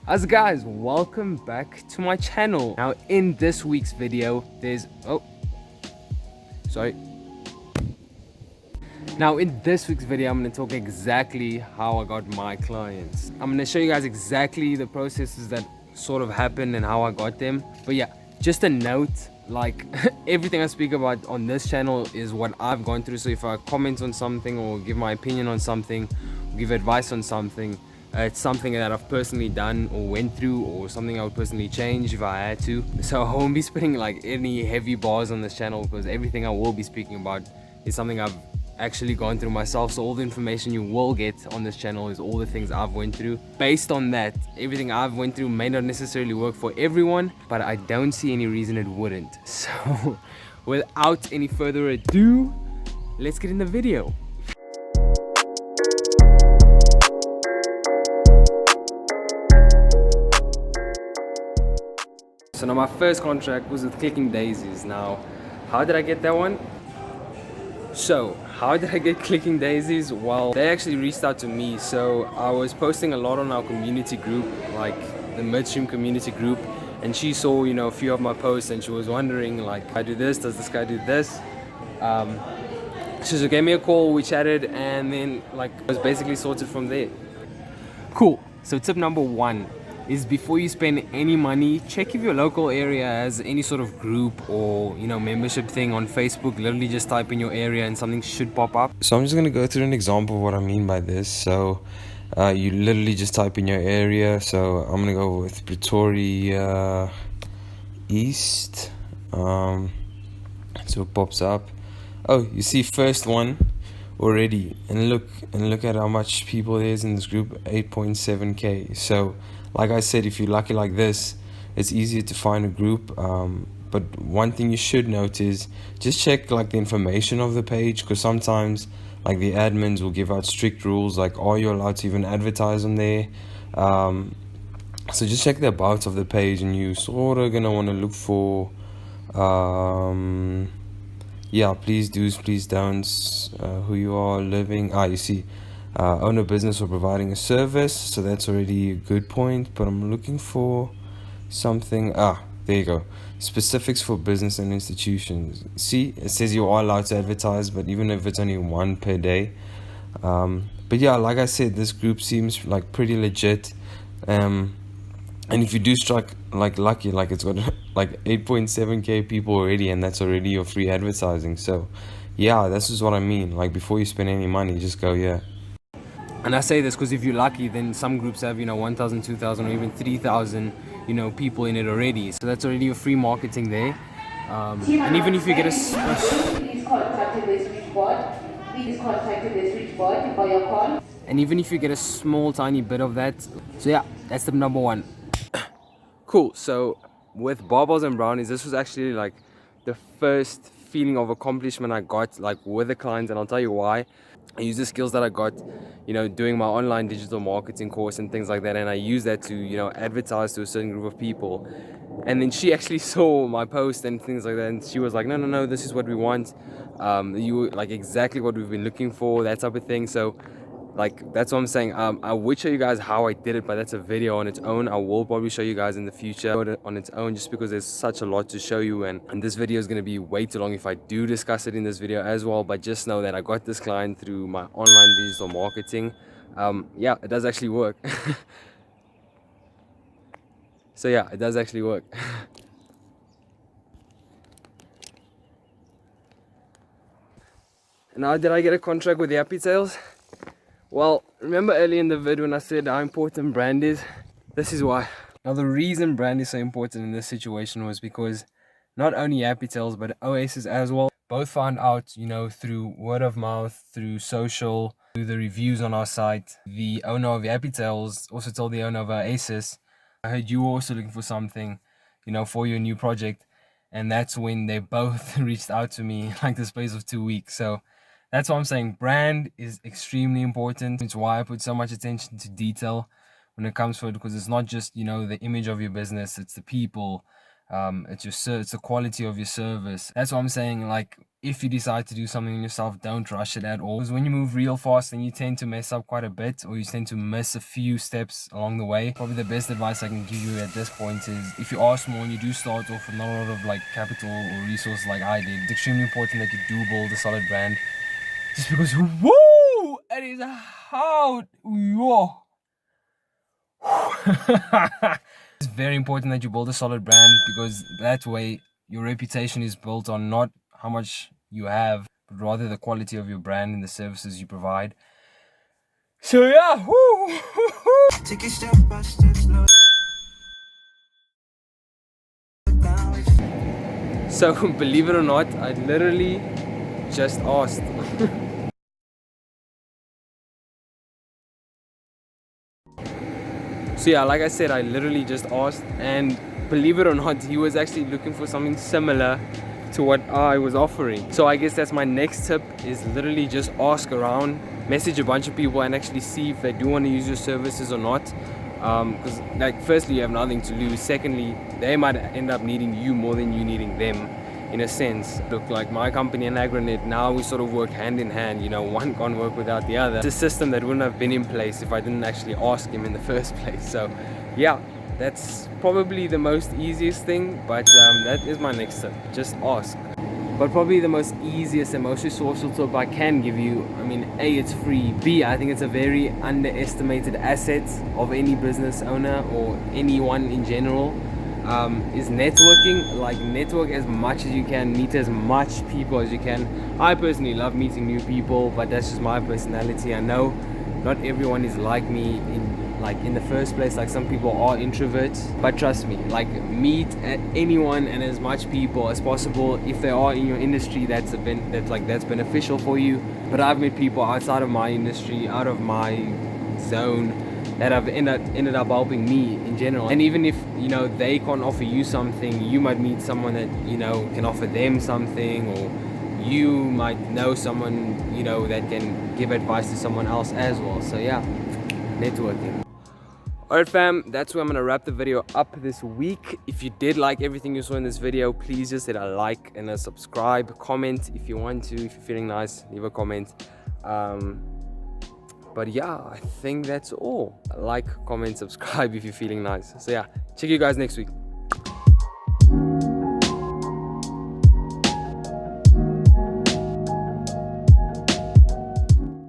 As guys, welcome back to my channel. Now in this week's video, sorry. Now in this week's video, I'm going to talk exactly how I got my clients. I'm going to show you guys exactly the processes that sort of happened and how I got them. But yeah, just a note, like everything I speak about on this channel is what I've gone through. So if I comment on something or give my opinion on something, or give advice on something, it's something that I've personally done or went through, or something I would personally change if I had to. So I won't be spitting like any heavy bars on this channel, because everything I will be speaking about is something I've actually gone through myself. So all the information you will get on this channel is all the things I've went through. Based on that, everything I've went through may not necessarily work for everyone, but I don't see any reason it wouldn't. So without any further ado, let's get in the video. So now my first contract was with Clicking Daisies. Now, how did I get that one? So, how did I get Clicking Daisies? Well, they actually reached out to me. So I was posting a lot on our community group, like the Midstream community group, and she saw, a few of my posts, and she was wondering, like, I do this, does this guy do this? So she gave me a call, we chatted, and then like it was basically sorted from there. Cool. So tip number one is, before you spend any money, check if your local area has any sort of group or membership thing on Facebook. Literally just type in your area and something should pop up. So I'm just going to go through an example of what I mean by this. So you literally just type in your area. So I'm going to go with Pretoria East. So it pops up. Oh, you see first one already, and look at how much people there is in this group, 8.7k. So like I said, if you're lucky like this, it's easier to find a group. But one thing you should note is just check like the information of the page, because sometimes like the admins will give out strict rules, like are you allowed to even advertise on there. So just check the about of the page, and you sort of gonna want to look for yeah, please do's, please don'ts, who you are living. You see, own a business or providing a service. So that's already a good point. But I'm looking for something. There you go. Specifics for business and institutions. See, it says you are allowed to advertise, but even if it's only one per day. But yeah, like I said, this group seems like pretty legit. And if you do strike like lucky, like it's got like 8.7k people already, and that's already your free advertising. So yeah, this is what I mean. Like before you spend any money, just go, yeah. And I say this because if you're lucky, then some groups have 1,000, 2,000, or even 3,000 people in it already. So that's already your free marketing there. And even if you get Please contact the switchboard. Please contact the switchboard for your call. And even if you get a small tiny bit of that. So yeah, that's tip number one. Cool. So with barbells and brownies, this was actually like the first feeling of accomplishment I got, like with the clients, and I'll tell you why. I use the skills that I got, doing my online digital marketing course and things like that, and I use that to, advertise to a certain group of people. And then she actually saw my post and things like that, and she was like, no, this is what we want. You like exactly what we've been looking for, that type of thing. So like that's what I'm saying. I would show you guys how I did it, but that's a video on its own. I will probably show you guys in the future on its own, just because there's such a lot to show you, and this video is going to be way too long if I do discuss it in this video as well. But just know that I got this client through my online digital marketing. Yeah, it does actually work. So yeah, it does actually work. Now, did I get a contract with Yappy Tales? Well, remember earlier in the video when I said how important brand is? This is why. Now, the reason brand is so important in this situation was because not only Yappy Tales, but Oasis as well, both found out, through word of mouth, through social, through the reviews on our site. The owner of Yappy Tales also told the owner of Oasis, I heard you were also looking for something, for your new project. And that's when they both reached out to me, like the space of 2 weeks. So that's why I'm saying brand is extremely important. It's why I put so much attention to detail when it comes to it, because it's not just, the image of your business, it's the people, it's the quality of your service. That's what I'm saying. Like if you decide to do something yourself, don't rush it at all. Because when you move real fast, then you tend to mess up quite a bit, or you tend to miss a few steps along the way. Probably the best advice I can give you at this point is, if you are small and you do start off with not a lot of like capital or resources like I did, it's extremely important that you do build a solid brand. Just because, woo, it is how, whoa. It's very important that you build a solid brand, because that way your reputation is built on not how much you have, but rather the quality of your brand and the services you provide. So yeah, woo. Take it step by step, slow. So believe it or not, I literally just asked. So yeah, like I said, I literally just asked, and believe it or not, he was actually looking for something similar to what I was offering. So I guess that's my next tip, is literally just ask around, message a bunch of people, and actually see if they do want to use your services or not. Because like, firstly, you have nothing to lose. Secondly, they might end up needing you more than you needing them, in a sense. Look, like my company and Agronet, now we sort of work hand in hand, you know, one can't work without the other. It's a system that wouldn't have been in place if I didn't actually ask him in the first place. So yeah, that's probably the most easiest thing, but that is my next tip, just ask. But probably the most easiest and most resourceful tip I can give you, I mean, A, it's free. B, I think it's a very underestimated asset of any business owner or anyone in general, is networking. Like, network as much as you can, meet as much people as you can. I personally love meeting new people, but that's just my personality. I know not everyone is like me in the first place. Like, some people are introverts, but trust me, like, meet anyone and as much people as possible if they are in your industry. That's beneficial for you. But I've met people outside of my industry, out of my zone, that have ended up helping me in general. And even if, you know, they can't offer you something, you might meet someone that, you know, can offer them something, or you might know someone, you know, that can give advice to someone else as well. So yeah, networking. Alright fam, that's where I'm gonna wrap the video up this week. If you did like everything you saw in this video, please just hit a like and a subscribe. Comment if you want to. If you're feeling nice, leave a comment. But yeah, I think that's all. Like, comment, subscribe if you're feeling nice. So yeah, check you guys next week.